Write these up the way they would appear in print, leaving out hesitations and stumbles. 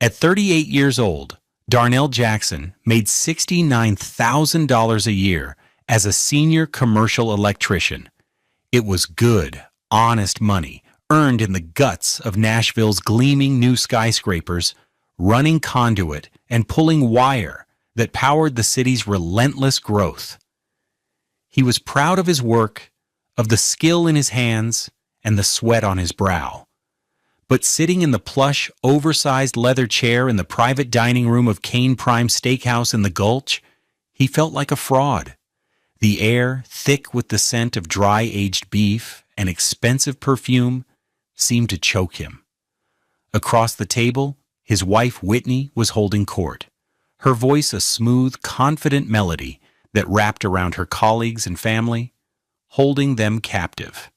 At 38 years old, Darnell Jackson made $69,000 a year as a senior commercial electrician. It was good, honest money earned in the guts of Nashville's gleaming new skyscrapers, running conduit and pulling wire that powered the city's relentless growth. He was proud of his work, of the skill in his hands, and the sweat on his brow. But sitting in the plush, oversized leather chair in the private dining room of Kane Prime Steakhouse in the Gulch, he felt like a fraud. The air, thick with the scent of dry-aged beef and expensive perfume, seemed to choke him. Across the table, his wife Whitney was holding court, her voice a smooth, confident melody that wrapped around her colleagues and family, holding them captive.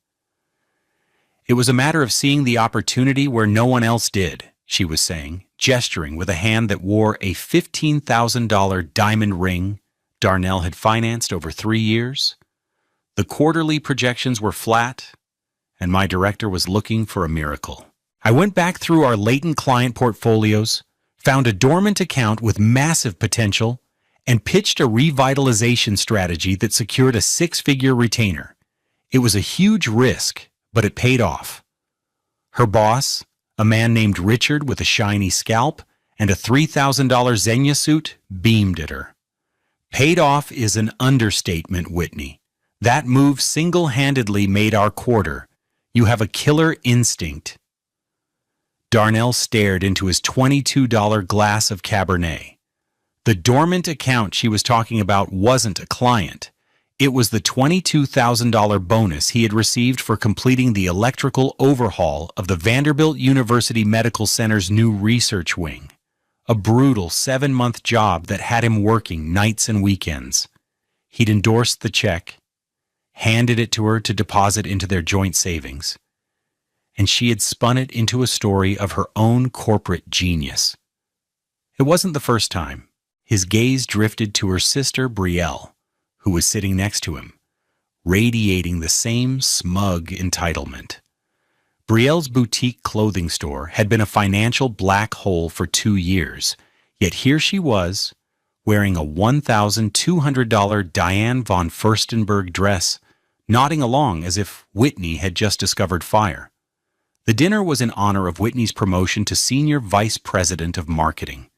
It was a matter of seeing the opportunity where no one else did, she was saying, gesturing with a hand that wore a $15,000 diamond ring Darnell had financed over 3 years. The quarterly projections were flat, and my director was looking for a miracle. I went back through our latent client portfolios, found a dormant account with massive potential, and pitched a revitalization strategy that secured a 6-figure retainer. It was a huge risk, but it paid off. Her boss, a man named Richard with a shiny scalp and a $3,000 Xenia suit, beamed at her. Paid off is an understatement, Whitney. That move single-handedly made our quarter. You have a killer instinct. Darnell stared into his $22 glass of Cabernet. The dormant account she was talking about wasn't a client. It was the $22,000 bonus he had received for completing the electrical overhaul of the Vanderbilt University Medical Center's new research wing. A brutal 7-month job that had him working nights and weekends. He'd endorsed the check, handed it to her to deposit into their joint savings, and she had spun it into a story of her own corporate genius. It wasn't the first time. His gaze drifted to her sister, Brielle, who was sitting next to him, radiating the same smug entitlement. Brielle's boutique clothing store had been a financial black hole for 2 years, yet here she was, wearing a $1,200 Diane von Furstenberg dress, nodding along as if Whitney had just discovered fire. The dinner was in honor of Whitney's promotion to Senior Vice President of Marketing.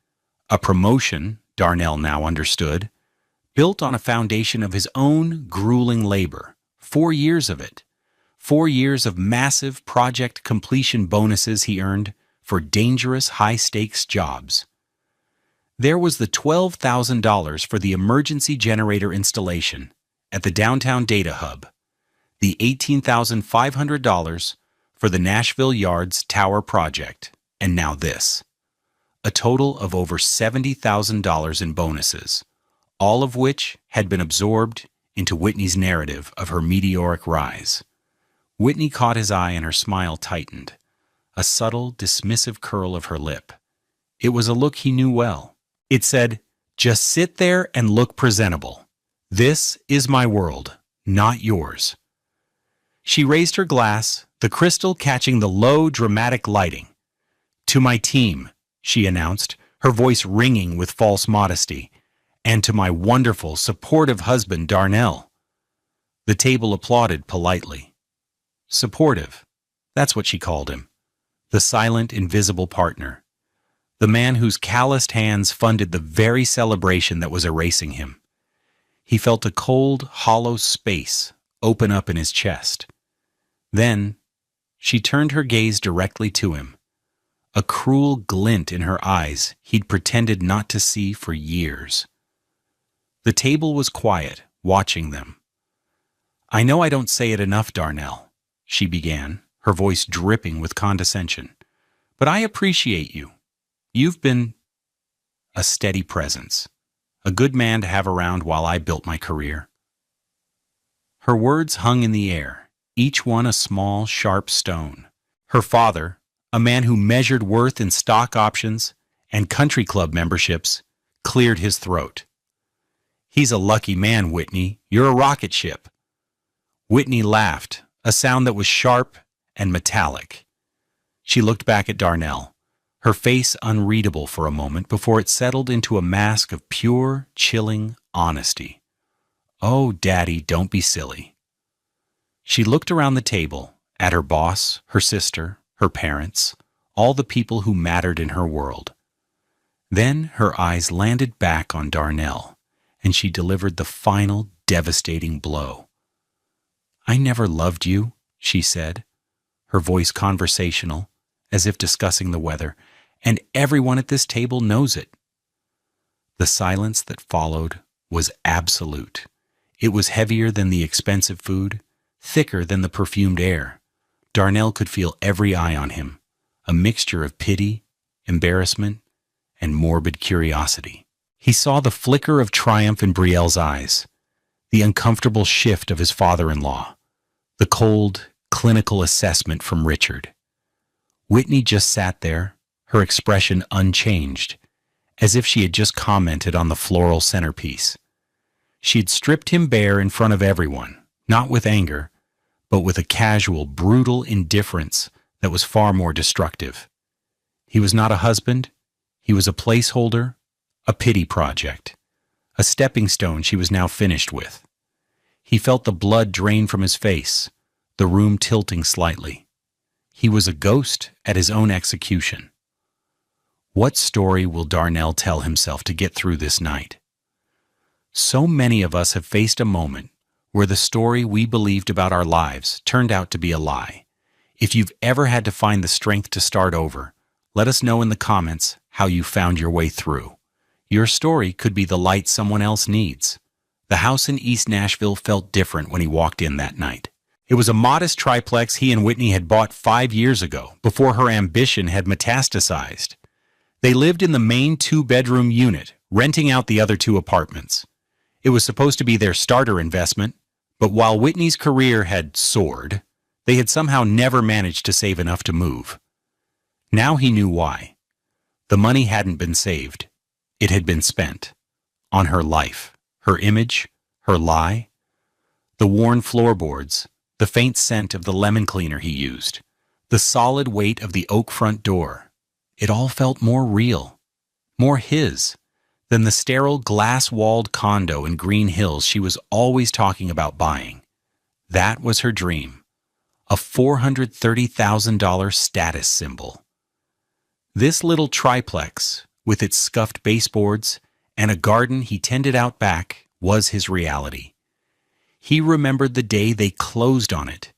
A promotion, Darnell now understood, built on a foundation of his own grueling labor, 4 years of it. 4 years of massive project completion bonuses he earned for dangerous high-stakes jobs. There was the $12,000 for the emergency generator installation at the downtown data hub, the $18,500 for the Nashville Yards Tower project, and now this. A total of over $70,000 in bonuses, all of which had been absorbed into Whitney's narrative of her meteoric rise. Whitney caught his eye and her smile tightened, a subtle, dismissive curl of her lip. It was a look he knew well. It said, "Just sit there and look presentable. This is my world, not yours." She raised her glass, the crystal catching the low, dramatic lighting. "To my team," she announced, her voice ringing with false modesty, "and to my wonderful, supportive husband, Darnell." The table applauded politely. Supportive, that's what she called him. The silent, invisible partner. The man whose calloused hands funded the very celebration that was erasing him. He felt a cold, hollow space open up in his chest. Then, she turned her gaze directly to him, a cruel glint in her eyes he'd pretended not to see for years. The table was quiet, watching them. "I know I don't say it enough, Darnell," she began, her voice dripping with condescension, "but I appreciate you. You've been a steady presence, a good man to have around while I built my career." Her words hung in the air, each one a small, sharp stone. Her father, a man who measured worth in stock options and country club memberships, cleared his throat. "He's a lucky man, Whitney. You're a rocket ship." Whitney laughed, a sound that was sharp and metallic. She looked back at Darnell, her face unreadable for a moment before it settled into a mask of pure, chilling honesty. "Oh, Daddy, don't be silly." She looked around the table, at her boss, her sister, her parents, all the people who mattered in her world. Then her eyes landed back on Darnell, and she delivered the final, devastating blow. "I never loved you," she said, her voice conversational, as if discussing the weather, "and everyone at this table knows it." The silence that followed was absolute. It was heavier than the expensive food, thicker than the perfumed air. Darnell could feel every eye on him, a mixture of pity, embarrassment, and morbid curiosity. He saw the flicker of triumph in Brielle's eyes, the uncomfortable shift of his father-in-law, the cold, clinical assessment from Richard. Whitney just sat there, her expression unchanged, as if she had just commented on the floral centerpiece. She had stripped him bare in front of everyone, not with anger, but with a casual, brutal indifference that was far more destructive. He was not a husband. He was a placeholder, a pity project, a stepping stone she was now finished with. He felt the blood drain from his face, the room tilting slightly. He was a ghost at his own execution. What story will Darnell tell himself to get through this night? So many of us have faced a moment where the story we believed about our lives turned out to be a lie. If you've ever had to find the strength to start over, let us know in the comments how you found your way through. Your story could be the light someone else needs. The house in East Nashville felt different when he walked in that night. It was a modest triplex he and Whitney had bought 5 years ago, before her ambition had metastasized. They lived in the main 2-bedroom unit, renting out the other 2 apartments. It was supposed to be their starter investment, but while Whitney's career had soared, they had somehow never managed to save enough to move. Now he knew why. The money hadn't been saved. It had been spent. On her life, her image, her lie. The worn floorboards, the faint scent of the lemon cleaner he used, the solid weight of the oak front door. It all felt more real, more his, than the sterile glass-walled condo in Green Hills she was always talking about buying. That was her dream, a $430,000 status symbol. This little triplex, with its scuffed baseboards and a garden he tended out back, was his reality. He remembered the day they closed on it.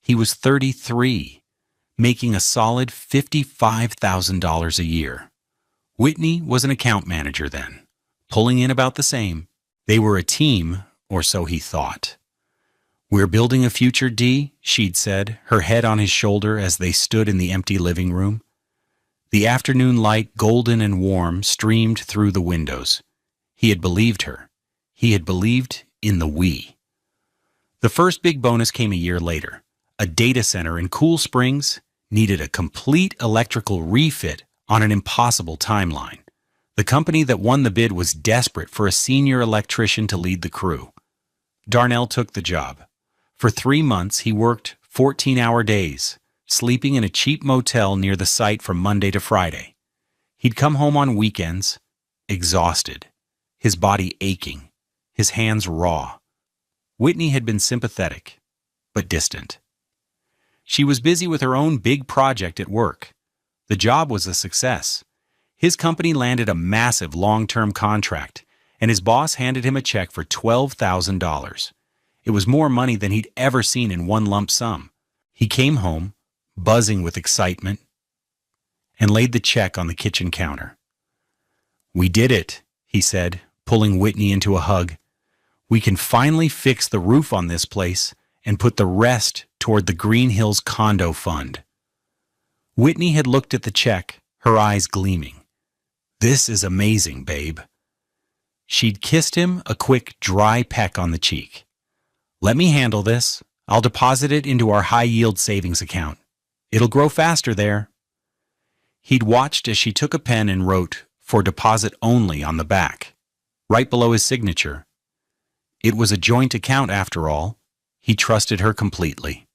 He was 33, making a solid $55,000 a year. Whitney was an account manager then, pulling in about the same. They were a team, or so he thought. "We're building a future, Dee," she'd said, her head on his shoulder as they stood in the empty living room. The afternoon light, golden and warm, streamed through the windows. He had believed her. He had believed in the we. The first big bonus came a year later. A data center in Cool Springs needed a complete electrical refit on an impossible timeline. The company that won the bid was desperate for a senior electrician to lead the crew. Darnell took the job. For 3 months, he worked 14-hour days, sleeping in a cheap motel near the site from Monday to Friday. He'd come home on weekends, exhausted, his body aching, his hands raw. Whitney had been sympathetic, but distant. She was busy with her own big project at work. The job was a success. His company landed a massive long-term contract, and his boss handed him a check for $12,000. It was more money than he'd ever seen in one lump sum. He came home, buzzing with excitement, and laid the check on the kitchen counter. "We did it," he said, pulling Whitney into a hug. "We can finally fix the roof on this place and put the rest toward the Green Hills Condo Fund." Whitney had looked at the check, her eyes gleaming. "This is amazing, babe." She'd kissed him a quick, dry peck on the cheek. "Let me handle this. I'll deposit it into our high-yield savings account. It'll grow faster there." He'd watched as she took a pen and wrote, "For deposit only," on the back, right below his signature. It was a joint account after all. He trusted her completely.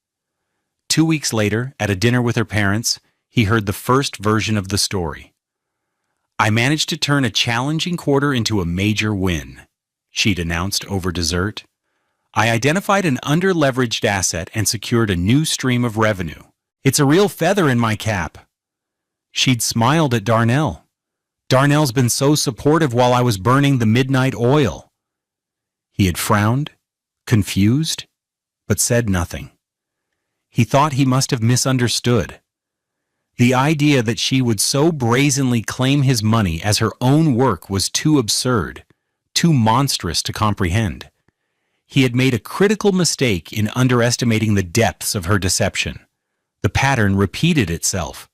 2 weeks later, at a dinner with her parents, he heard the first version of the story. "I managed to turn a challenging quarter into a major win," she'd announced over dessert. "I identified an under-leveraged asset and secured a new stream of revenue. It's a real feather in my cap." She'd smiled at Darnell. "Darnell's been so supportive while I was burning the midnight oil." He had frowned, confused, but said nothing. He thought he must have misunderstood. The idea that she would so brazenly claim his money as her own work was too absurd, too monstrous to comprehend. He had made a critical mistake in underestimating the depths of her deception. The pattern repeated itself.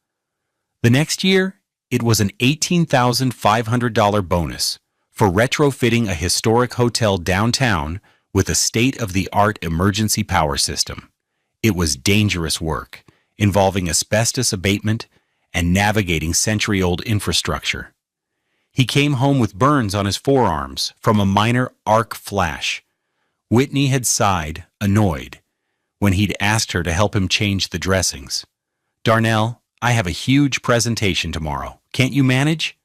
The next year, it was an $18,500 bonus for retrofitting a historic hotel downtown with a state-of-the-art emergency power system. It was dangerous work, involving asbestos abatement and navigating century-old infrastructure. He came home with burns on his forearms from a minor arc flash. Whitney had sighed, annoyed, when he'd asked her to help him change the dressings. "Darnell, I have a huge presentation tomorrow. Can't you manage?"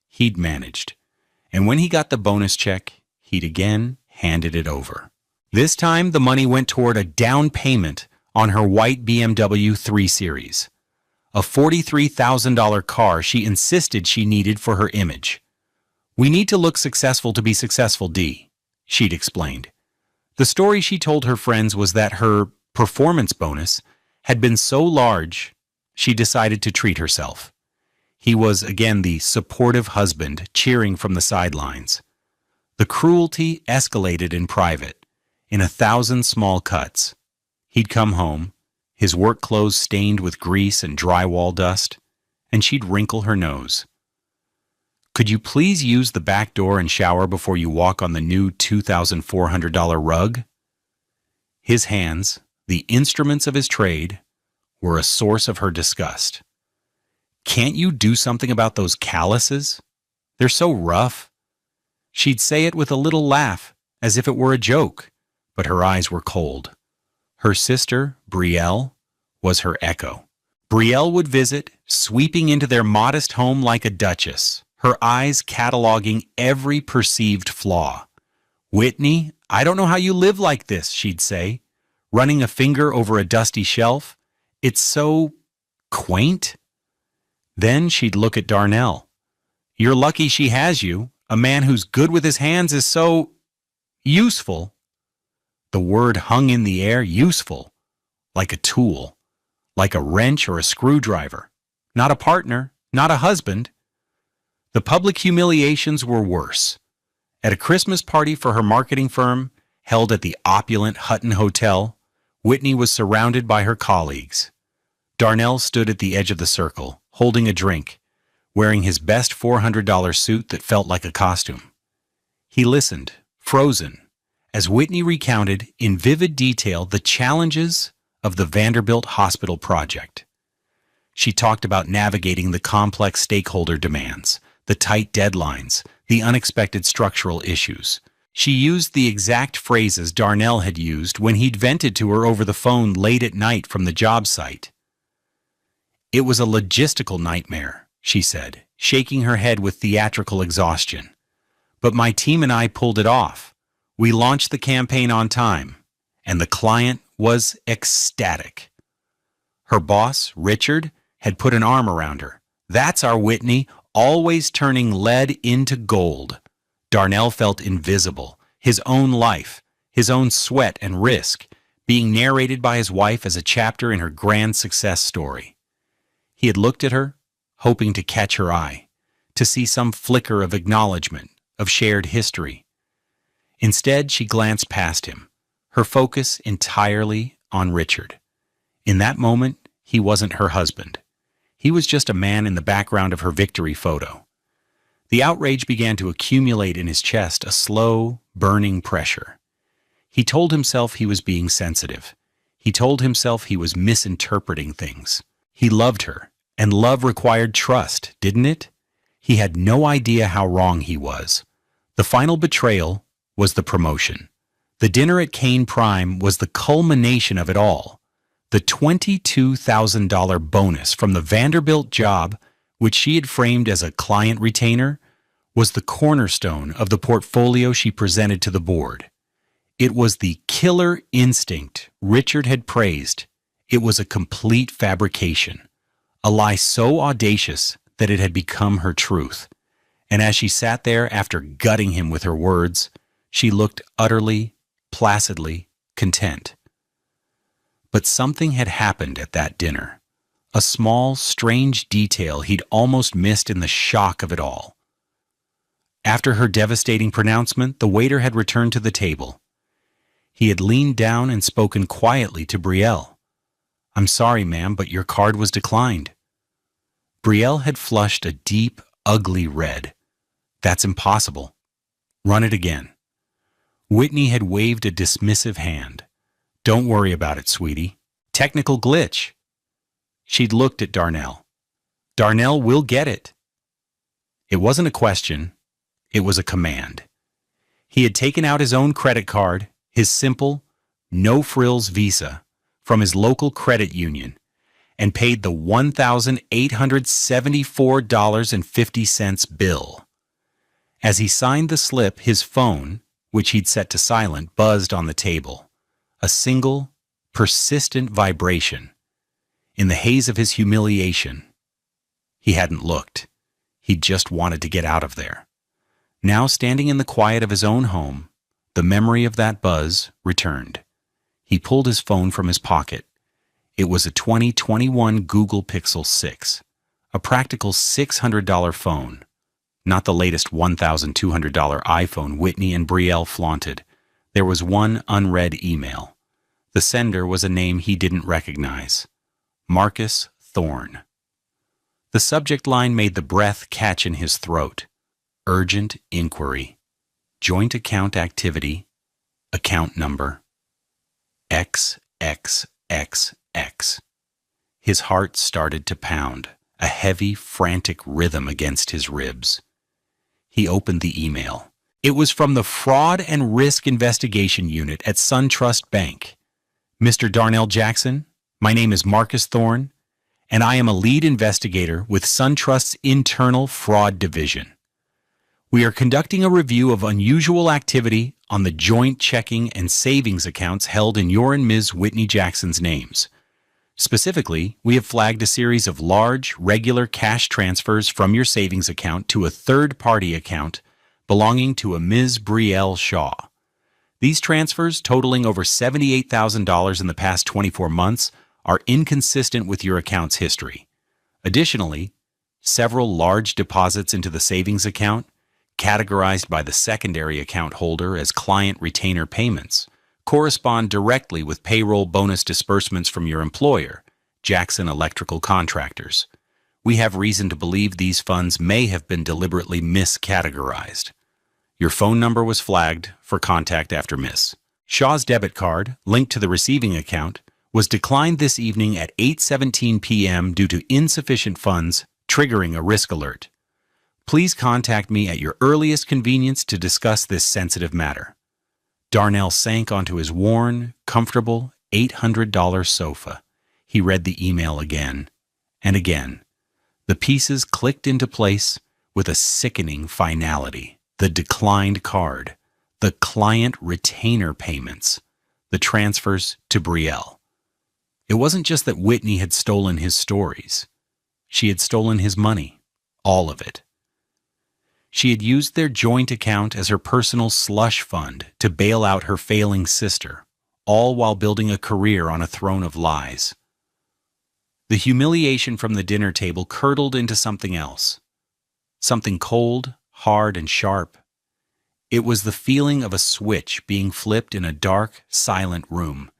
He'd managed. And when he got the bonus check, he'd again handed it over. This time, the money went toward a down payment on her white BMW 3 Series, a $43,000 car she insisted she needed for her image. "We need to look successful to be successful, Dee," she'd explained. The story she told her friends was that her performance bonus had been so large she decided to treat herself. He was again the supportive husband cheering from the sidelines. The cruelty escalated in private, in 1,000 small cuts. He'd come home, his work clothes stained with grease and drywall dust, and she'd wrinkle her nose. "Could you please use the back door and shower before you walk on the new $2,400 rug?" His hands, the instruments of his trade, were a source of her disgust. "Can't you do something about those calluses? They're so rough." She'd say it with a little laugh, as if it were a joke, but her eyes were cold. Her sister, Brielle, was her echo. Brielle would visit, sweeping into their modest home like a duchess, her eyes cataloging every perceived flaw. "Whitney, I don't know how you live like this," she'd say, running a finger over a dusty shelf. "It's so quaint." Then she'd look at Darnell. "You're lucky she has you. A man who's good with his hands is so useful." The word hung in the air, useful, like a tool, like a wrench or a screwdriver. Not a partner, not a husband. The public humiliations were worse. At a Christmas party for her marketing firm, held at the opulent Hutton Hotel, Whitney was surrounded by her colleagues. Darnell stood at the edge of the circle, holding a drink, wearing his best $400 suit that felt like a costume. He listened, frozen, as Whitney recounted in vivid detail the challenges of the Vanderbilt Hospital project. She talked about navigating the complex stakeholder demands, the tight deadlines, the unexpected structural issues. She used the exact phrases Darnell had used when he'd vented to her over the phone late at night from the job site. "It was a logistical nightmare," she said, shaking her head with theatrical exhaustion. "But my team and I pulled it off. We launched the campaign on time, and the client was ecstatic." Her boss, Richard, had put an arm around her. "That's our Whitney, always turning lead into gold." Darnell felt invisible, his own life, his own sweat and risk, being narrated by his wife as a chapter in her grand success story. He had looked at her, hoping to catch her eye, to see some flicker of acknowledgement, of shared history. Instead, she glanced past him, her focus entirely on Richard. In that moment, he wasn't her husband. He was just a man in the background of her victory photo. The outrage began to accumulate in his chest, a slow, burning pressure. He told himself he was being sensitive. He told himself he was misinterpreting things. He loved her, and love required trust, didn't it? He had no idea how wrong he was. The final betrayal was the promotion. The dinner at Kane Prime was the culmination of it all. The $22,000 bonus from the Vanderbilt job, which she had framed as a client retainer, was the cornerstone of the portfolio she presented to the board. It was the killer instinct Richard had praised. It was a complete fabrication, a lie so audacious that it had become her truth. And as she sat there after gutting him with her words, she looked utterly, placidly content. But something had happened at that dinner, a small, strange detail he'd almost missed in the shock of it all. After her devastating pronouncement, the waiter had returned to the table. He had leaned down and spoken quietly to Brielle. "I'm sorry, ma'am, but your card was declined." Brielle had flushed a deep, ugly red. "That's impossible. Run it again." Whitney had waved a dismissive hand. "Don't worry about it, sweetie. Technical glitch." She'd looked at Darnell. "Darnell will get it." It wasn't a question. It was a command. He had taken out his own credit card, his simple, no-frills Visa, from his local credit union, and paid the $1,874.50 bill. As he signed the slip, his phone, which he'd set to silent, buzzed on the table. A single, persistent vibration. In the haze of his humiliation, he hadn't looked. He'd just wanted to get out of there. Now, standing in the quiet of his own home, the memory of that buzz returned. He pulled his phone from his pocket. It was a 2021 Google Pixel 6, a practical $600 phone, not the latest $1,200 iPhone Whitney and Brielle flaunted. There was one unread email. The sender was a name he didn't recognize. Marcus Thorne. The subject line made the breath catch in his throat. Urgent inquiry. Joint account activity. Account number. XXXX. His heart started to pound, a heavy, frantic rhythm against his ribs. He opened the email. It was from the Fraud and Risk Investigation Unit at SunTrust Bank. "Mr. Darnell Jackson, my name is Marcus Thorne, and I am a lead investigator with SunTrust's Internal Fraud Division. We are conducting a review of unusual activity on the joint checking and savings accounts held in your and Ms. Whitney Jackson's names. Specifically, we have flagged a series of large, regular cash transfers from your savings account to a third-party account belonging to a Ms. Brielle Shaw. These transfers, totaling over $78,000 in the past 24 months, are inconsistent with your account's history. Additionally, several large deposits into the savings account, categorized by the secondary account holder as client retainer payments, correspond directly with payroll bonus disbursements from your employer, Jackson Electrical Contractors. We have reason to believe these funds may have been deliberately miscategorized. Your phone number was flagged for contact after miss. Shaw's debit card, linked to the receiving account, was declined this evening at 8:17 p.m. due to insufficient funds, triggering a risk alert. Please contact me at your earliest convenience to discuss this sensitive matter." Darnell sank onto his worn, comfortable $800 sofa. He read the email again and again. The pieces clicked into place with a sickening finality. The declined card, the client retainer payments, the transfers to Brielle. It wasn't just that Whitney had stolen his stories. She had stolen his money, all of it. She had used their joint account as her personal slush fund to bail out her failing sister, all while building a career on a throne of lies. The humiliation from the dinner table curdled into something else. Something cold, hard, and sharp. It was the feeling of a switch being flipped in a dark, silent room,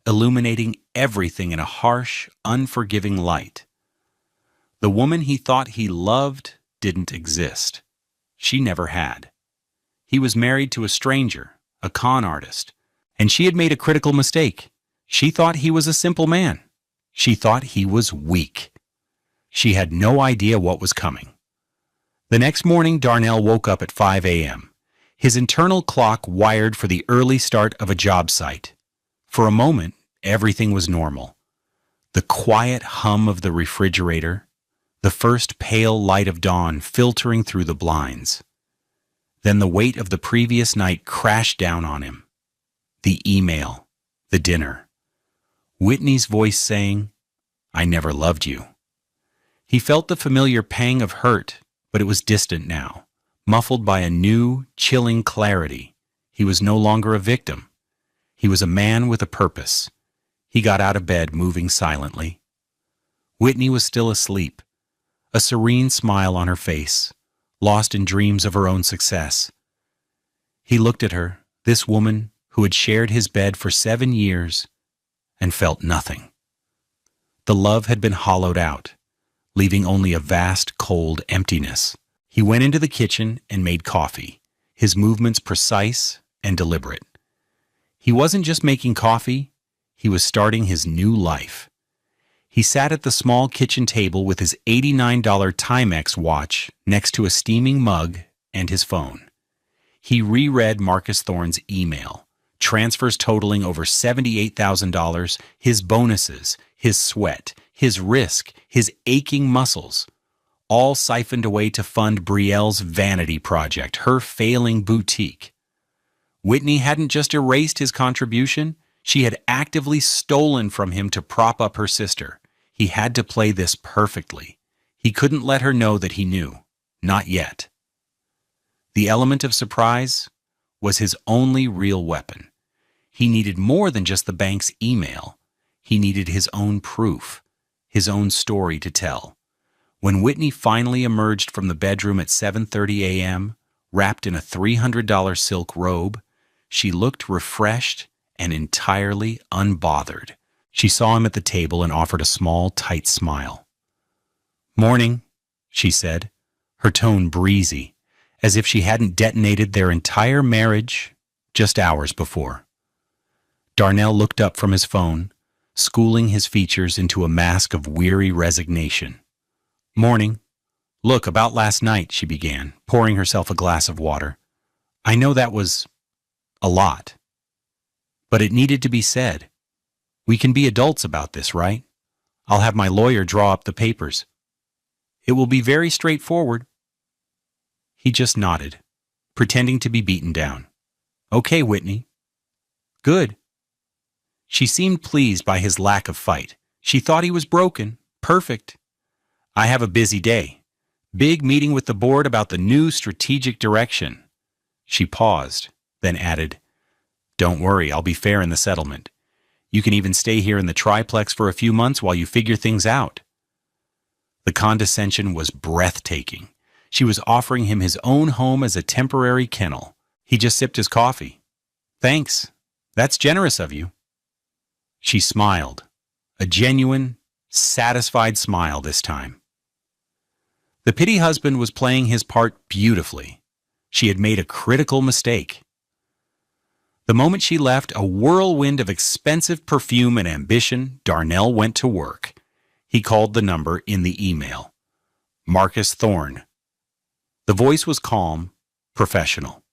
illuminating everything in a harsh, unforgiving light. The woman he thought he loved didn't exist. She never had. He was married to a stranger, a con artist, and she had made a critical mistake. She thought he was a simple man. She thought he was weak. She had no idea what was coming. The next morning, Darnell woke up at 5 a.m., his internal clock wired for the early start of a job site. For a moment, everything was normal. The quiet hum of the refrigerator, the first pale light of dawn filtering through the blinds. Then the weight of the previous night crashed down on him. The email, the dinner. Whitney's voice saying, "I never loved you." He felt the familiar pang of hurt, but it was distant now, muffled by a new, chilling clarity. He was no longer a victim. He was a man with a purpose. He got out of bed, moving silently. Whitney was still asleep, a serene smile on her face, lost in dreams of her own success. He looked at her, this woman who had shared his bed for 7 years, and felt nothing. The love had been hollowed out, leaving only a vast, cold emptiness. He went into the kitchen and made coffee, his movements precise and deliberate. He wasn't just making coffee, he was starting his new life. He sat at the small kitchen table with his $89 Timex watch next to a steaming mug and his phone. He reread Marcus Thorne's email, transfers totaling over $78,000, his bonuses, his sweat, his risk, his aching muscles, all siphoned away to fund Brielle's vanity project, her failing boutique. Whitney hadn't just erased his contribution, she had actively stolen from him to prop up her sister. He had to play this perfectly. He couldn't let her know that he knew. Not yet. The element of surprise was his only real weapon. He needed more than just the bank's email. He needed his own proof, his own story to tell. When Whitney finally emerged from the bedroom at 7:30 a.m., wrapped in a $300 silk robe, she looked refreshed and entirely unbothered. She saw him at the table and offered a small, tight smile. "Morning," she said, her tone breezy, as if she hadn't detonated their entire marriage just hours before. Darnell looked up from his phone, schooling his features into a mask of weary resignation. "Morning. Look, about last night," she began, pouring herself a glass of water. "I know that was a lot, but it needed to be said. We can be adults about this, right? I'll have my lawyer draw up the papers. It will be very straightforward." He just nodded, pretending to be beaten down. "Okay, Whitney." "Good." She seemed pleased by his lack of fight. She thought he was broken. Perfect. "I have a busy day. Big meeting with the board about the new strategic direction." She paused, then added, "Don't worry, I'll be fair in the settlement. You can even stay here in the triplex for a few months while you figure things out." The condescension was breathtaking. She was offering him his own home as a temporary kennel. He just sipped his coffee. "Thanks. That's generous of you." She smiled, a genuine, satisfied smile this time. The pity husband was playing his part beautifully. She had made a critical mistake. The moment she left, a whirlwind of expensive perfume and ambition, Darnell went to work. He called the number in the email. Marcus Thorne. The voice was calm, professional.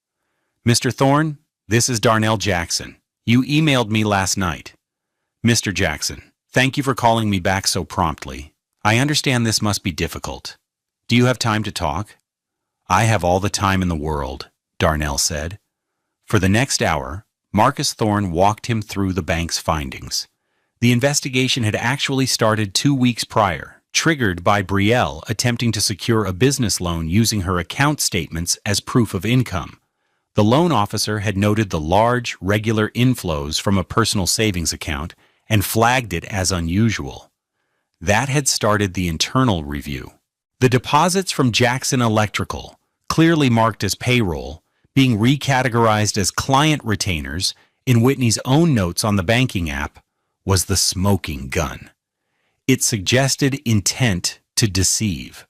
"Mr. Thorne, this is Darnell Jackson. You emailed me last night." "Mr. Jackson, thank you for calling me back so promptly. I understand this must be difficult. Do you have time to talk?" "I have all the time in the world," Darnell said. For the next hour, Marcus Thorne walked him through the bank's findings. The investigation had actually started 2 weeks prior, triggered by Brielle attempting to secure a business loan using her account statements as proof of income. The loan officer had noted the large, regular inflows from a personal savings account and flagged it as unusual. That had started the internal review. The deposits from Jackson Electrical, clearly marked as payroll, being recategorized as client retainers in Whitney's own notes on the banking app, was the smoking gun. It suggested intent to deceive.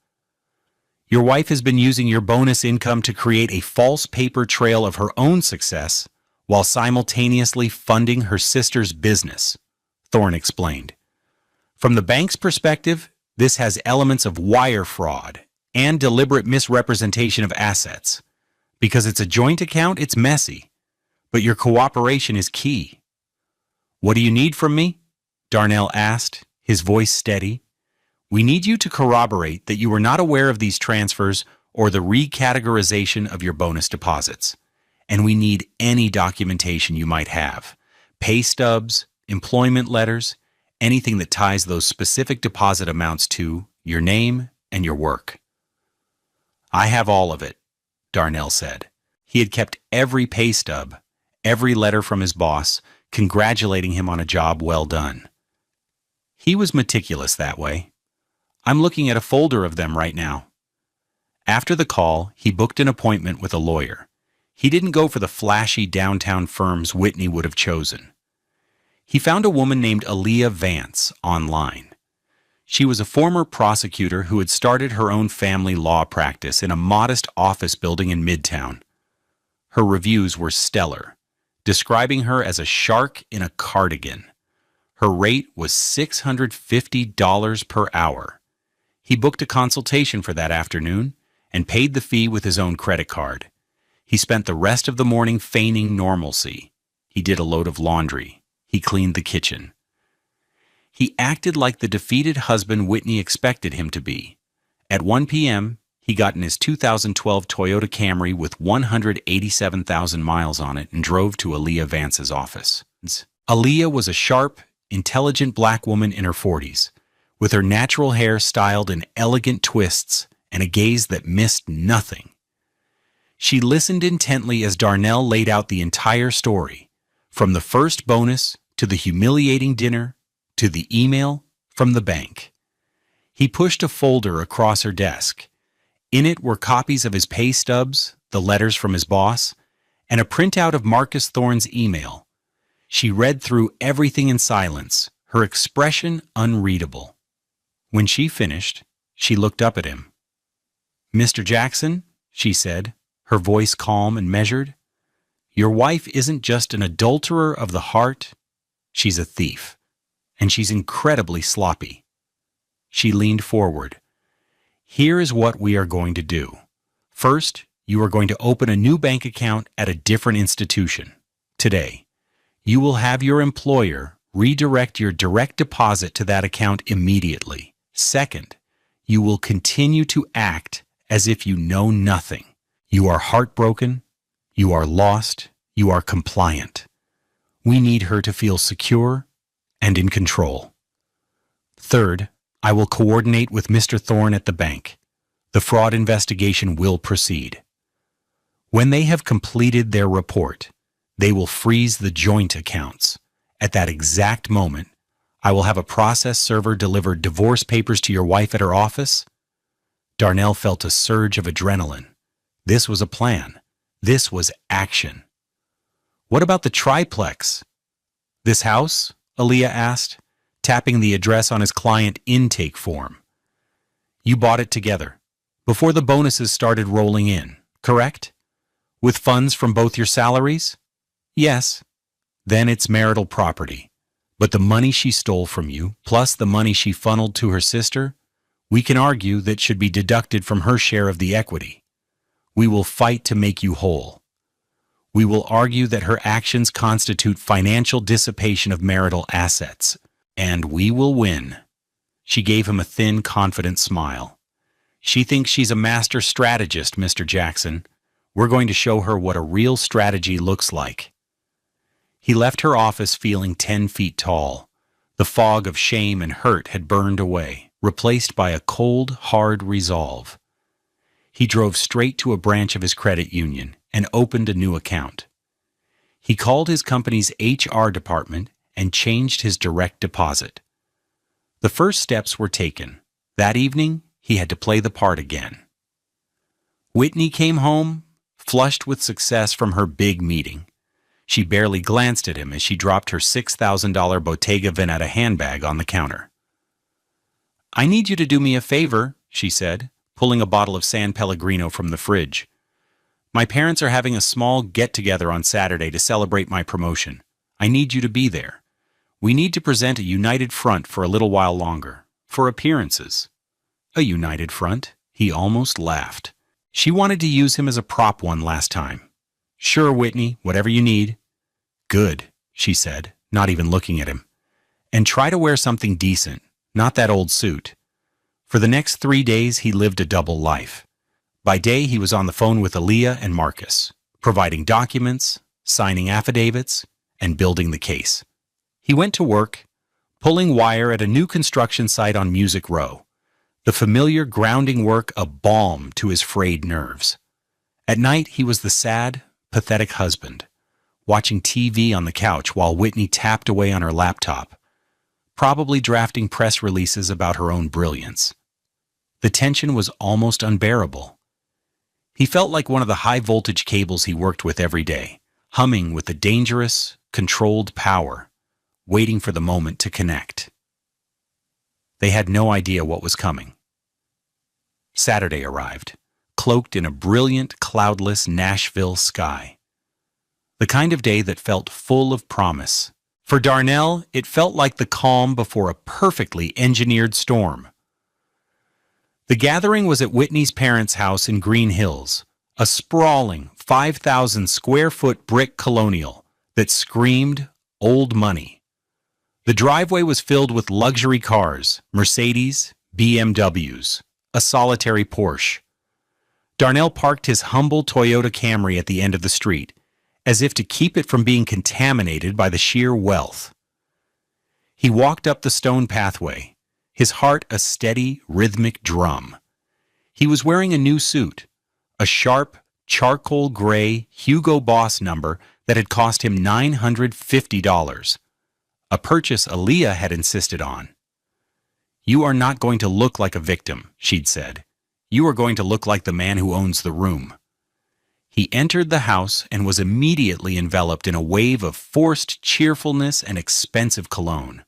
"Your wife has been using your bonus income to create a false paper trail of her own success while simultaneously funding her sister's business," Thorne explained. "From the bank's perspective, this has elements of wire fraud and deliberate misrepresentation of assets. Because it's a joint account, it's messy, but your cooperation is key." "What do you need from me?" Darnell asked, his voice steady. "We need you to corroborate that you were not aware of these transfers or the recategorization of your bonus deposits. And we need any documentation you might have. Pay stubs, employment letters, anything that ties those specific deposit amounts to your name and your work." "I have all of it," Darnell said. He had kept every pay stub, every letter from his boss, congratulating him on a job well done. He was meticulous that way. "I'm looking at a folder of them right now." After the call, he booked an appointment with a lawyer. He didn't go for the flashy downtown firms Whitney would have chosen. He found a woman named Aaliyah Vance online. She was a former prosecutor who had started her own family law practice in a modest office building in Midtown. Her reviews were stellar, describing her as a shark in a cardigan. Her rate was $650 per hour. He booked a consultation for that afternoon and paid the fee with his own credit card. He spent the rest of the morning feigning normalcy. He did a load of laundry. He cleaned the kitchen. He acted like the defeated husband Whitney expected him to be. At 1 p.m., he got in his 2012 Toyota Camry with 187,000 miles on it and drove to Aaliyah Vance's office. Aaliyah was a sharp, intelligent black woman in her 40s, with her natural hair styled in elegant twists and a gaze that missed nothing. She listened intently as Darnell laid out the entire story, from the first bonus to the humiliating dinner to the email from the bank. He pushed a folder across her desk. In it were copies of his pay stubs, the letters from his boss, and a printout of Marcus Thorne's email. She read through everything in silence, her expression unreadable. When she finished, she looked up at him. "Mr. Jackson," she said, her voice calm and measured, "your wife isn't just an adulterer of the heart, she's a thief, and she's incredibly sloppy." She leaned forward. "Here is what we are going to do. First, you are going to open a new bank account at a different institution. Today, you will have your employer redirect your direct deposit to that account immediately. Second, you will continue to act as if you know nothing. You are heartbroken, you are lost, you are compliant. We need her to feel secure and in control. Third, I will coordinate with Mr. Thorne at the bank. The fraud investigation will proceed. When they have completed their report, they will freeze the joint accounts. At that exact moment, I will have a process server deliver divorce papers to your wife at her office." Darnell felt a surge of adrenaline. This was a plan. This was action. "What about the triplex?" "This house?" Aaliyah asked, tapping the address on his client intake form. "You bought it together, before the bonuses started rolling in, correct? With funds from both your salaries?" "Yes." "Then it's marital property. But the money she stole from you, plus the money she funneled to her sister, we can argue that should be deducted from her share of the equity. We will fight to make you whole. We will argue that her actions constitute financial dissipation of marital assets, and we will win." She gave him a thin, confident smile. "She thinks she's a master strategist, Mr. Jackson. We're going to show her what a real strategy looks like." He left her office feeling 10 feet tall. The fog of shame and hurt had burned away, replaced by a cold, hard resolve. He drove straight to a branch of his credit union and opened a new account. He called his company's HR department and changed his direct deposit. The first steps were taken. That evening, he had to play the part again. Whitney came home, flushed with success from her big meeting. She barely glanced at him as she dropped her $6,000 Bottega Veneta handbag on the counter. "I need you to do me a favor," she said, pulling a bottle of San Pellegrino from the fridge. "My parents are having a small get-together on Saturday to celebrate my promotion. I need you to be there. We need to present a united front for a little while longer, for appearances." A united front? He almost laughed. She wanted to use him as a prop one last time. "Sure, Whitney, whatever you need." "Good," she said, not even looking at him. "And try to wear something decent. not that old suit. For the next 3 days, he lived a double life. By day, he was on the phone with Aaliyah and Marcus, providing documents, signing affidavits, and building the case. He went to work, pulling wire at a new construction site on Music Row, the familiar grounding work a balm to his frayed nerves. At night, he was the sad, pathetic husband, watching TV on the couch while Whitney tapped away on her laptop, probably drafting press releases about her own brilliance. The tension was almost unbearable. He felt like one of the high-voltage cables he worked with every day, humming with a dangerous, controlled power, waiting for the moment to connect. They had no idea what was coming. Saturday arrived, cloaked in a brilliant, cloudless Nashville sky. The kind of day that felt full of promise. For Darnell, it felt like the calm before a perfectly engineered storm. The gathering was at Whitney's parents' house in Green Hills, a sprawling 5,000-square-foot brick colonial that screamed old money. The driveway was filled with luxury cars, Mercedes, BMWs, a solitary Porsche. Darnell parked his humble Toyota Camry at the end of the street, as if to keep it from being contaminated by the sheer wealth. He walked up the stone pathway, his heart a steady, rhythmic drum. He was wearing a new suit, a sharp, charcoal gray Hugo Boss number that had cost him $950, a purchase Aaliyah had insisted on. "You are not going to look like a victim," she'd said. "You are going to look like the man who owns the room." He entered the house and was immediately enveloped in a wave of forced cheerfulness and expensive cologne.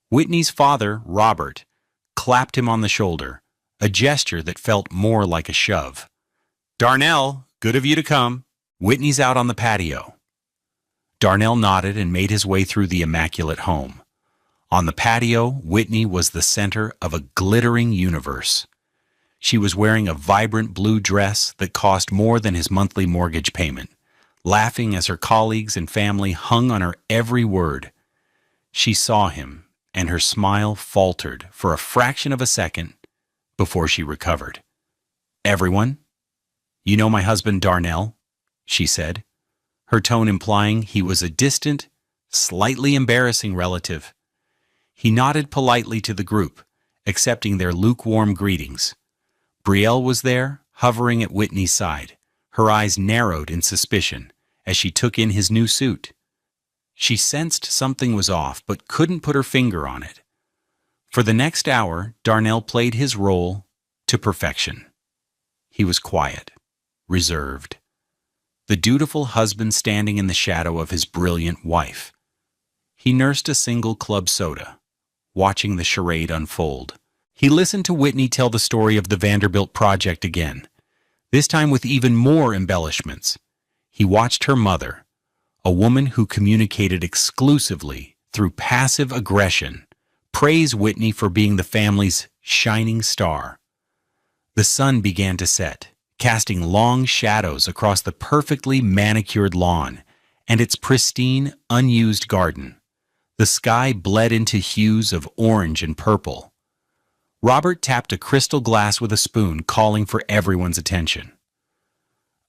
Whitney's father, Robert, clapped him on the shoulder, a gesture that felt more like a shove. "Darnell, good of you to come. Whitney's out on the patio." Darnell nodded and made his way through the immaculate home. On the patio, Whitney was the center of a glittering universe. She was wearing a vibrant blue dress that cost more than his monthly mortgage payment, laughing as her colleagues and family hung on her every word. She saw him, and her smile faltered for a fraction of a second before she recovered. "Everyone, you know my husband Darnell," she said, her tone implying he was a distant, slightly embarrassing relative. He nodded politely to the group, accepting their lukewarm greetings. Brielle was there, hovering at Whitney's side, her eyes narrowed in suspicion as she took in his new suit. She sensed something was off, but couldn't put her finger on it. For the next hour, Darnell played his role to perfection. He was quiet, reserved, the dutiful husband standing in the shadow of his brilliant wife. He nursed a single club soda, watching the charade unfold. He listened to Whitney tell the story of the Vanderbilt project again, this time with even more embellishments. He watched her mother, a woman who communicated exclusively through passive aggression, praise Whitney for being the family's shining star. The sun began to set, casting long shadows across the perfectly manicured lawn and its pristine, unused garden. The sky bled into hues of orange and purple. Robert tapped a crystal glass with a spoon, calling for everyone's attention.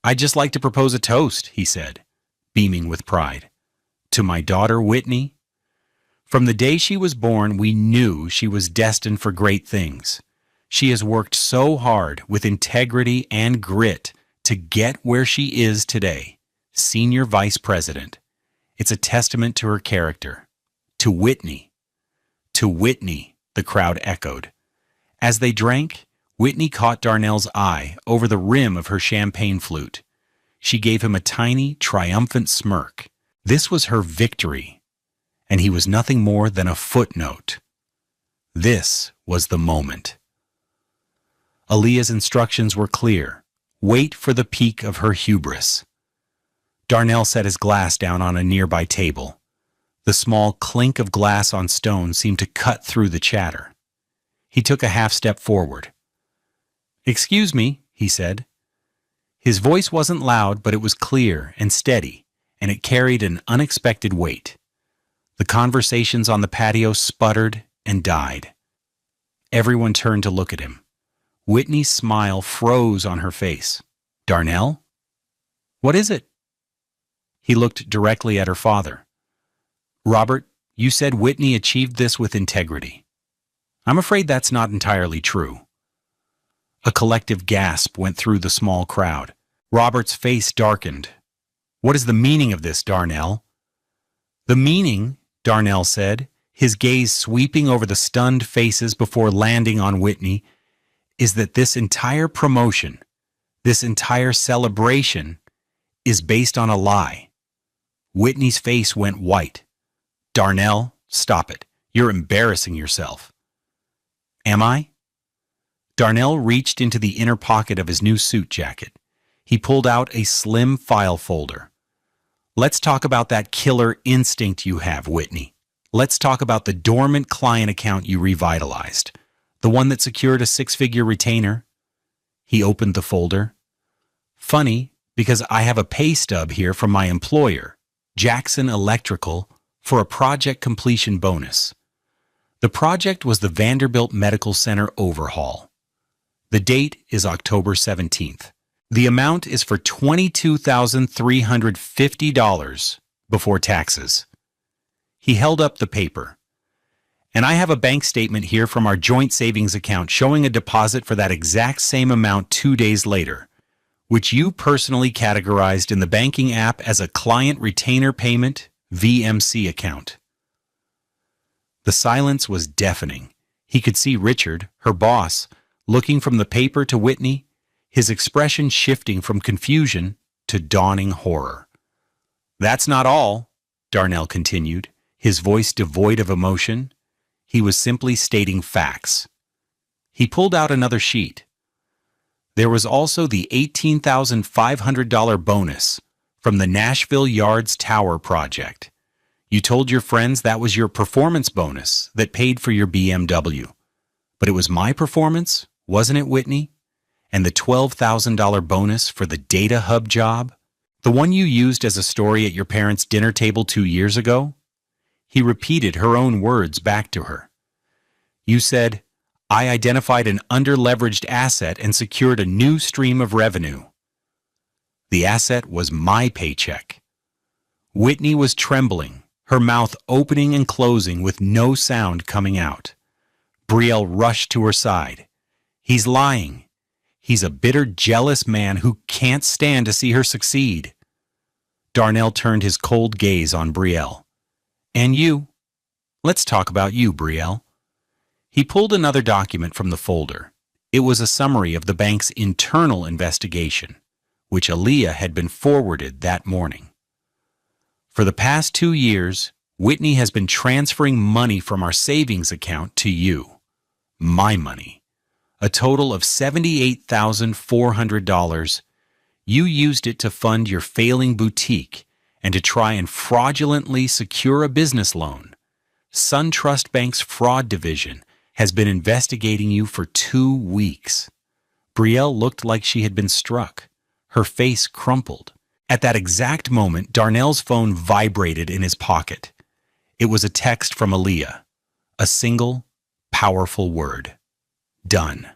"I'd just like to propose a toast," he said, beaming with pride. "To my daughter, Whitney. From the day she was born, we knew she was destined for great things. She has worked so hard with integrity and grit to get where she is today, senior vice president. It's a testament to her character. To Whitney." "To Whitney," the crowd echoed. As they drank, Whitney caught Darnell's eye over the rim of her champagne flute. She gave him a tiny, triumphant smirk. This was her victory, and he was nothing more than a footnote. This was the moment. Aaliyah's instructions were clear. Wait for the peak of her hubris. Darnell set his glass down on a nearby table. The small clink of glass on stone seemed to cut through the chatter. He took a half step forward. "Excuse me," he said. His voice wasn't loud, but it was clear and steady, and it carried an unexpected weight. The conversations on the patio sputtered and died. Everyone turned to look at him. Whitney's smile froze on her face. Darnell? What is it? He looked directly at her father. Robert, you said Whitney achieved this with integrity. I'm afraid that's not entirely true. A collective gasp went through the small crowd. Robert's face darkened. What is the meaning of this, Darnell? The meaning, Darnell said, his gaze sweeping over the stunned faces before landing on Whitney, is that this entire promotion, this entire celebration, is based on a lie. Whitney's face went white. Darnell, stop it. You're embarrassing yourself. Am I? Darnell reached into the inner pocket of his new suit jacket. He pulled out a slim file folder. Let's talk about that killer instinct you have, Whitney. Let's talk about the dormant client account you revitalized. The one that secured a six-figure retainer. He opened the folder. Funny, because I have a pay stub here from my employer, Jackson Electrical, for a project completion bonus. The project was the Vanderbilt Medical Center overhaul. The date is October 17th. The amount is for $22,350 before taxes. He held up the paper. And I have a bank statement here from our joint savings account showing a deposit for that exact same amount 2 days later, which you personally categorized in the banking app as a client retainer payment VMC account. The silence was deafening. He could see Richard, her boss, looking from the paper to Whitney, his expression shifting from confusion to dawning horror. That's not all, Darnell continued, his voice devoid of emotion. He was simply stating facts. He pulled out another sheet. There was also the $18,500 bonus from the Nashville Yards Tower project. You told your friends that was your performance bonus that paid for your BMW. But it was my performance, wasn't it, Whitney? And the $12,000 bonus for the data hub job? The one you used as a story at your parents' dinner table 2 years ago? He repeated her own words back to her. You said, I identified an under-leveraged asset and secured a new stream of revenue. The asset was my paycheck. Whitney was trembling, her mouth opening and closing with no sound coming out. Brielle rushed to her side. He's lying. He's a bitter, jealous man who can't stand to see her succeed. Darnell turned his cold gaze on Brielle. And you? Let's talk about you, Brielle. He pulled another document from the folder. It was a summary of the bank's internal investigation, which Aaliyah had been forwarded that morning. For the past 2 years, Whitney has been transferring money from our savings account to you. My money. A total of $78,400. You used it to fund your failing boutique and to try and fraudulently secure a business loan. SunTrust Bank's fraud division has been investigating you for 2 weeks. Brielle looked like she had been struck. Her face crumpled. At that exact moment, Darnell's phone vibrated in his pocket. It was a text from Aaliyah. A single, powerful word. Done.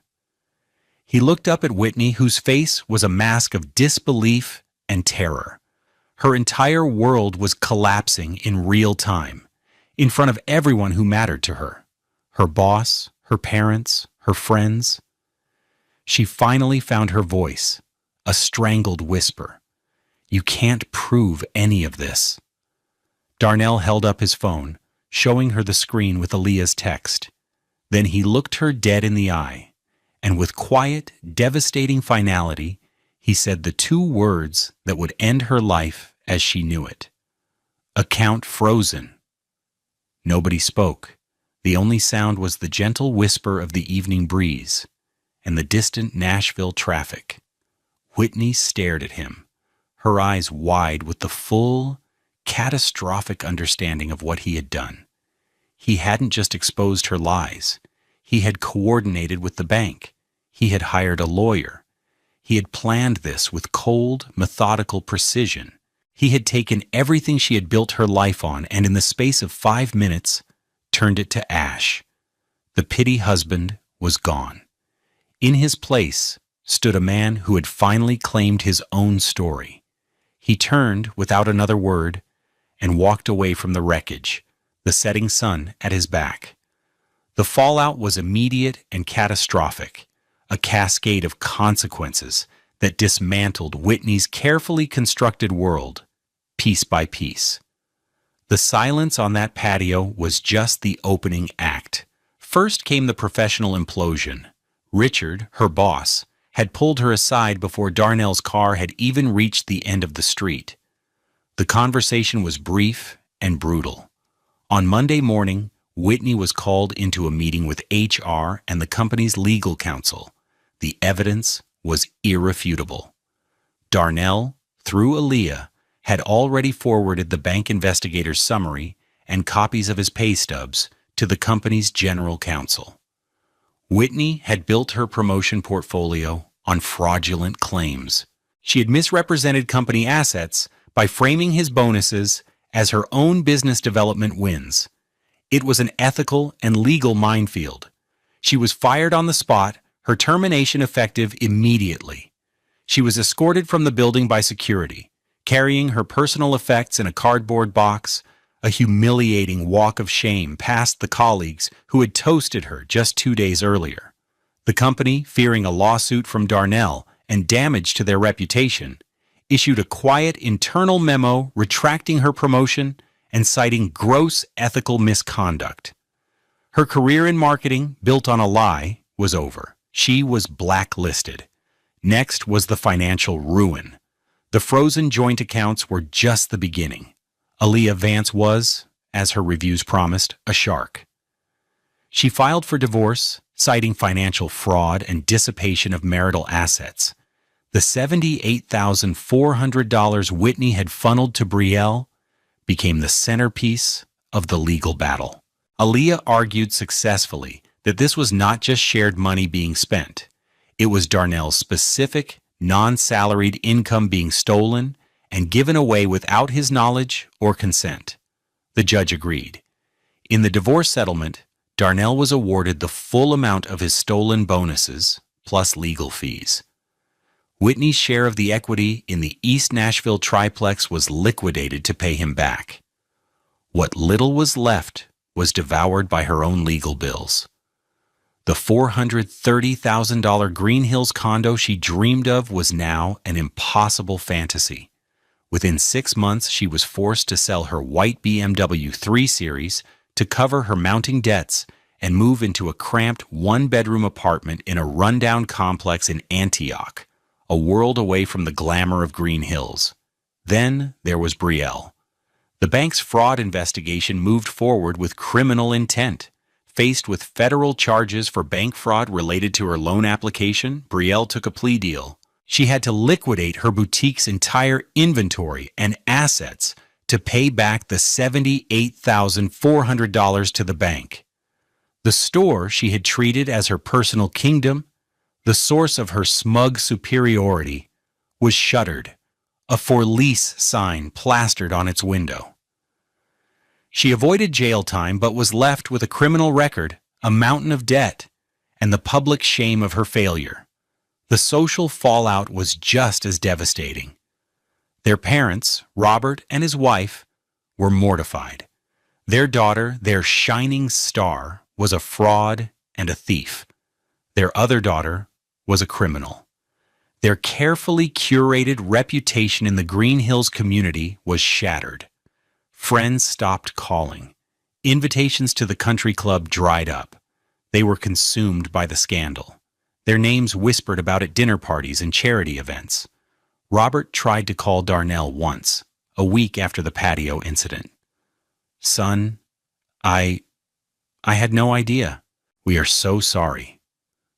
He looked up at Whitney, whose face was a mask of disbelief and terror. Her entire world was collapsing in real time, in front of everyone who mattered to her. Her boss, her parents, her friends. She finally found her voice, a strangled whisper. You can't prove any of this. Darnell held up his phone, showing her the screen with Aaliyah's text. Then he looked her dead in the eye, and with quiet, devastating finality, he said the 2 words that would end her life as she knew it. Account frozen. Nobody spoke. The only sound was the gentle whisper of the evening breeze and the distant Nashville traffic. Whitney stared at him, her eyes wide with the full, catastrophic understanding of what he had done. He hadn't just exposed her lies. He had coordinated with the bank. He had hired a lawyer. He had planned this with cold, methodical precision. He had taken everything she had built her life on and in the space of 5 minutes, turned it to ash. The pity husband was gone. In his place stood a man who had finally claimed his own story. He turned without another word and walked away from the wreckage, the setting sun at his back. The fallout was immediate and catastrophic, a cascade of consequences that dismantled Whitney's carefully constructed world, piece by piece. The silence on that patio was just the opening act. First came the professional implosion. Richard, her boss, had pulled her aside before Darnell's car had even reached the end of the street. The conversation was brief and brutal. On Monday morning, Whitney was called into a meeting with HR and the company's legal counsel. The evidence was irrefutable. Darnell, through Aaliyah, had already forwarded the bank investigator's summary and copies of his pay stubs to the company's general counsel. Whitney had built her promotion portfolio on fraudulent claims. She had misrepresented company assets by framing his bonuses as her own business development wins. It was an ethical and legal minefield. She was fired on the spot, her termination effective immediately. She was escorted from the building by security, carrying her personal effects in a cardboard box, a humiliating walk of shame past the colleagues who had toasted her just 2 days earlier. The company, fearing a lawsuit from Darnell and damage to their reputation, issued a quiet internal memo retracting her promotion and citing gross ethical misconduct. Her career in marketing, built on a lie, was over. She was blacklisted. Next was the financial ruin. The frozen joint accounts were just the beginning. Aaliyah Vance was, as her reviews promised, a shark. She filed for divorce, citing financial fraud and dissipation of marital assets. The $78,400 Whitney had funneled to Betrayal became the centerpiece of the legal battle. Aaliyah argued successfully that this was not just shared money being spent. It was Darnell's specific, non-salaried income being stolen and given away without his knowledge or consent. The judge agreed. In the divorce settlement, Darnell was awarded the full amount of his stolen bonuses, plus legal fees. Whitney's share of the equity in the East Nashville triplex was liquidated to pay him back. What little was left was devoured by her own legal bills. The $430,000 Green Hills condo she dreamed of was now an impossible fantasy. Within 6 months, she was forced to sell her white BMW 3 Series to cover her mounting debts and move into a cramped one-bedroom apartment in a rundown complex in Antioch, a world away from the glamour of Green Hills. Then there was Betrayal. The bank's fraud investigation moved forward with criminal intent. Faced with federal charges for bank fraud related to her loan application, Betrayal took a plea deal. She had to liquidate her boutique's entire inventory and assets to pay back the $78,400 to the bank. The store she had treated as her personal kingdom, the source of her smug superiority, was shuttered, a for lease sign plastered on its window. She avoided jail time but was left with a criminal record, a mountain of debt, and the public shame of her failure. The social fallout was just as devastating. Their parents, Robert and his wife, were mortified. Their daughter, their shining star, was a fraud and a thief. Their other daughter was a criminal. Their carefully curated reputation in the Green Hills community was shattered. Friends stopped calling. Invitations to the country club dried up. They were consumed by the scandal. Their names whispered about at dinner parties and charity events. Robert tried to call Darnell once, a week after the patio incident. "Son, I had no idea. We are so sorry."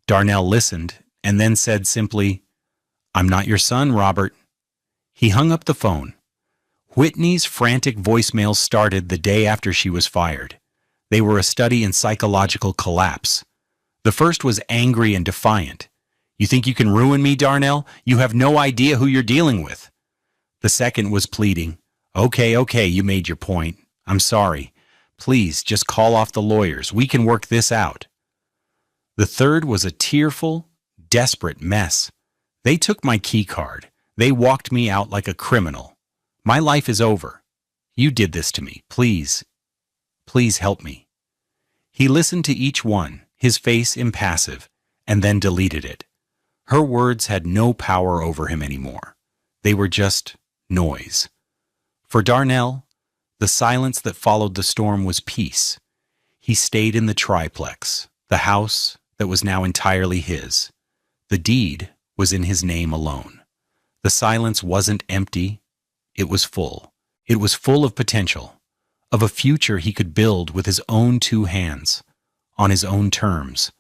Darnell listened and then said simply, "I'm not your son, Robert." He hung up the phone. Whitney's frantic voicemails started the day after she was fired. They were a study in psychological collapse. The first was angry and defiant. "You think you can ruin me, Darnell? You have no idea who you're dealing with." The second was pleading. Okay, you made your point. I'm sorry. Please, just call off the lawyers. We can work this out." The third was a tearful, desperate mess. They took my key card. They walked me out like a criminal. My life is over. You did this to me. Please, please help me. He listened to each one, his face impassive, and then deleted it. Her words had no power over him anymore. They were just noise. For Darnell, the silence that followed the storm was peace. He stayed in the triplex, the house that was now entirely his. The deed was in his name alone. The silence wasn't empty. It was full. It was full of potential, of a future he could build with his own two hands, on his own terms.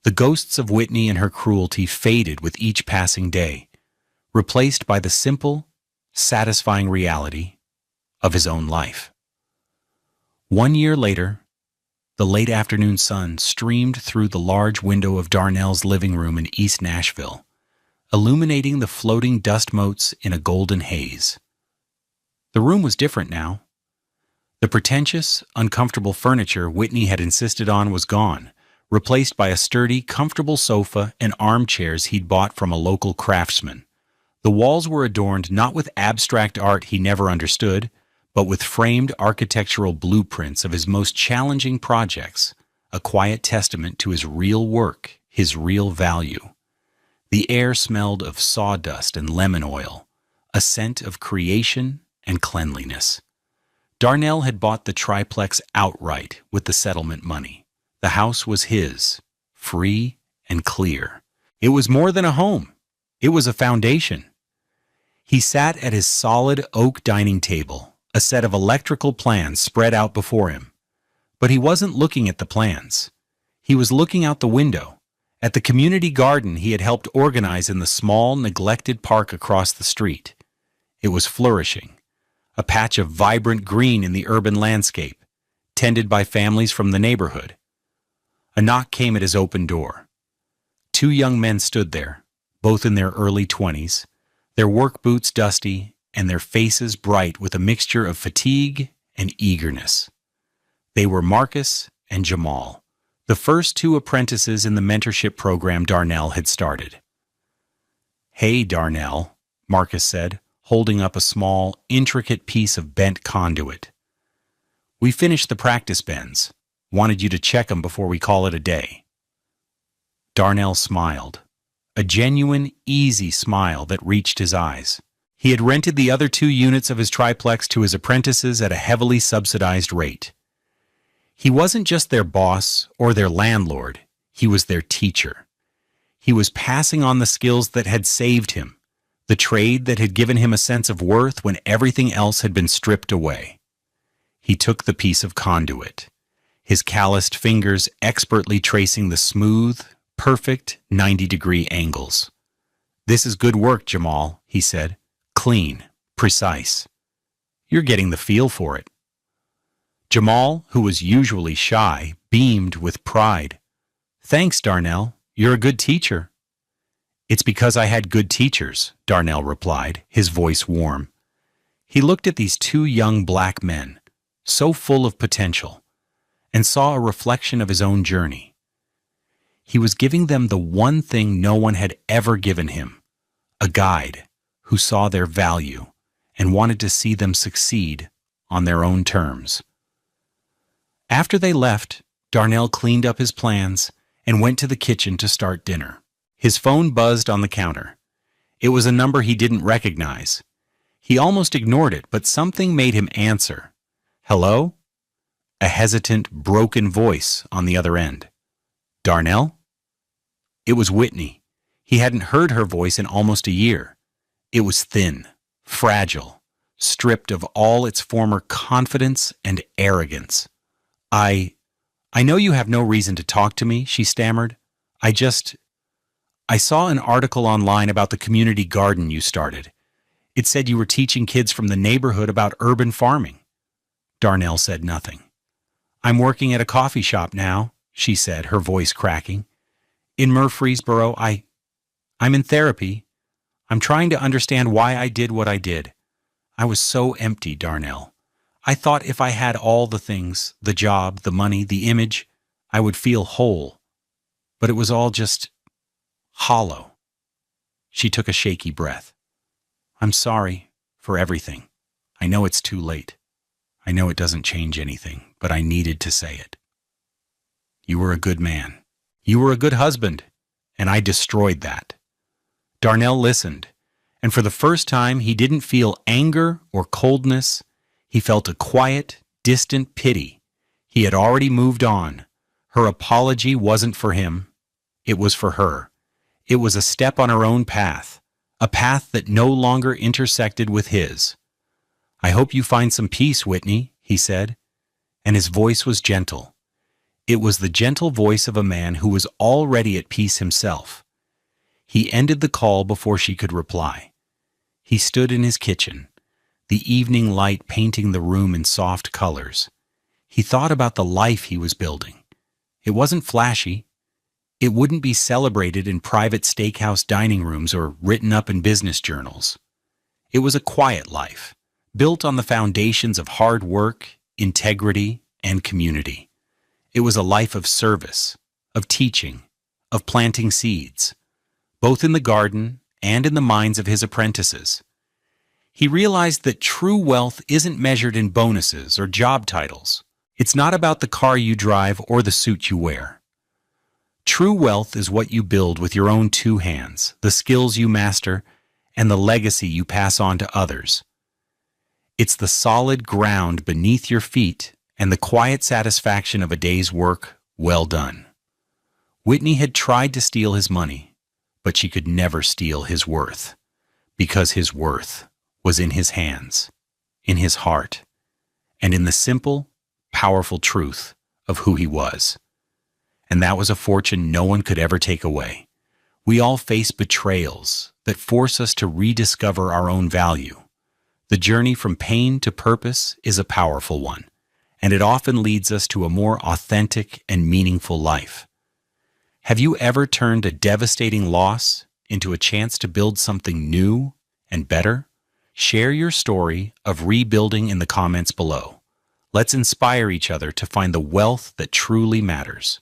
The ghosts of Whitney and her cruelty faded with each passing day, replaced by the simple, satisfying reality of his own life. 1 year later, the late afternoon sun streamed through the large window of Darnell's living room in East Nashville, illuminating the floating dust motes in a golden haze. The room was different now. The pretentious, uncomfortable furniture Whitney had insisted on was gone, replaced by a sturdy, comfortable sofa and armchairs he'd bought from a local craftsman. The walls were adorned not with abstract art he never understood, but with framed architectural blueprints of his most challenging projects, a quiet testament to his real work, his real value. The air smelled of sawdust and lemon oil, a scent of creation and cleanliness. Darnell had bought the triplex outright with the settlement money. The house was his, free and clear. It was more than a home. It was a foundation. He sat at his solid oak dining table, a set of electrical plans spread out before him. But he wasn't looking at the plans. He was looking out the window, at the community garden he had helped organize in the small, neglected park across the street. It was flourishing, a patch of vibrant green in the urban landscape, tended by families from the neighborhood. A knock came at his open door. 2 young men stood there, both in their early 20s, their work boots dusty and their faces bright with a mixture of fatigue and eagerness. They were Marcus and Jamal, the first 2 apprentices in the mentorship program Darnell had started. "Hey, Darnell," Marcus said, holding up a small, intricate piece of bent conduit. "We finished the practice bends. Wanted you to check them before we call it a day." Darnell smiled, a genuine, easy smile that reached his eyes. He had rented the other 2 units of his triplex to his apprentices at a heavily subsidized rate. He wasn't just their boss or their landlord, he was their teacher. He was passing on the skills that had saved him, the trade that had given him a sense of worth when everything else had been stripped away. He took the piece of conduit, his calloused fingers expertly tracing the smooth, perfect 90-degree angles. "This is good work, Jamal," he said. "Clean, precise. You're getting the feel for it." Jamal, who was usually shy, beamed with pride. "Thanks, Darnell. You're a good teacher." "It's because I had good teachers," Darnell replied, his voice warm. He looked at these 2 young black men, so full of potential, and saw a reflection of his own journey. He was giving them the one thing no one had ever given him, a guide who saw their value and wanted to see them succeed on their own terms. After they left, Darnell cleaned up his plans and went to the kitchen to start dinner. His phone buzzed on the counter. It was a number he didn't recognize. He almost ignored it, but something made him answer. "Hello?" A hesitant, broken voice on the other end. "Darnell?" It was Whitney. He hadn't heard her voice in almost a year. It was thin, fragile, stripped of all its former confidence and arrogance. I know you have no reason to talk to me," she stammered. I saw an article online about the community garden you started. It said you were teaching kids from the neighborhood about urban farming." Darnell said nothing. "I'm working at a coffee shop now," she said, her voice cracking. "In Murfreesboro, I'm in therapy. I'm trying to understand why I did what I did. I was so empty, Darnell. I thought if I had all the things, the job, the money, the image, I would feel whole. but it was all just hollow. She took a shaky breath. I'm sorry for everything. I know it's too late. I know it doesn't change anything, but I needed to say it. You were a good man. You were a good husband, and I destroyed that. Darnell listened, and for the first time he didn't feel anger or coldness. He felt a quiet, distant pity. He had already moved on. Her apology wasn't for him. It was for her. It was a step on her own path, a path that no longer intersected with his. I hope you find some peace, Whitney, he said, and his voice was gentle. It was the gentle voice of a man who was already at peace himself. He ended the call before she could reply. He stood in his kitchen, the evening light painting the room in soft colors. He thought about the life he was building. It wasn't flashy. It wouldn't be celebrated in private steakhouse dining rooms or written up in business journals. It was a quiet life, built on the foundations of hard work, integrity, and community. It was a life of service, of teaching, of planting seeds, both in the garden and in the minds of his apprentices. He realized that true wealth isn't measured in bonuses or job titles. It's not about the car you drive or the suit you wear. True wealth is what you build with your own two hands, the skills you master, and the legacy you pass on to others. It's the solid ground beneath your feet and the quiet satisfaction of a day's work well done. Whitney had tried to steal his money, but she could never steal his worth, because his worth was in his hands, in his heart, and in the simple, powerful truth of who he was. And that was a fortune no one could ever take away. We all face betrayals that force us to rediscover our own value. The journey from pain to purpose is a powerful one, and it often leads us to a more authentic and meaningful life. Have you ever turned a devastating loss into a chance to build something new and better? Share your story of rebuilding in the comments below. Let's inspire each other to find the wealth that truly matters.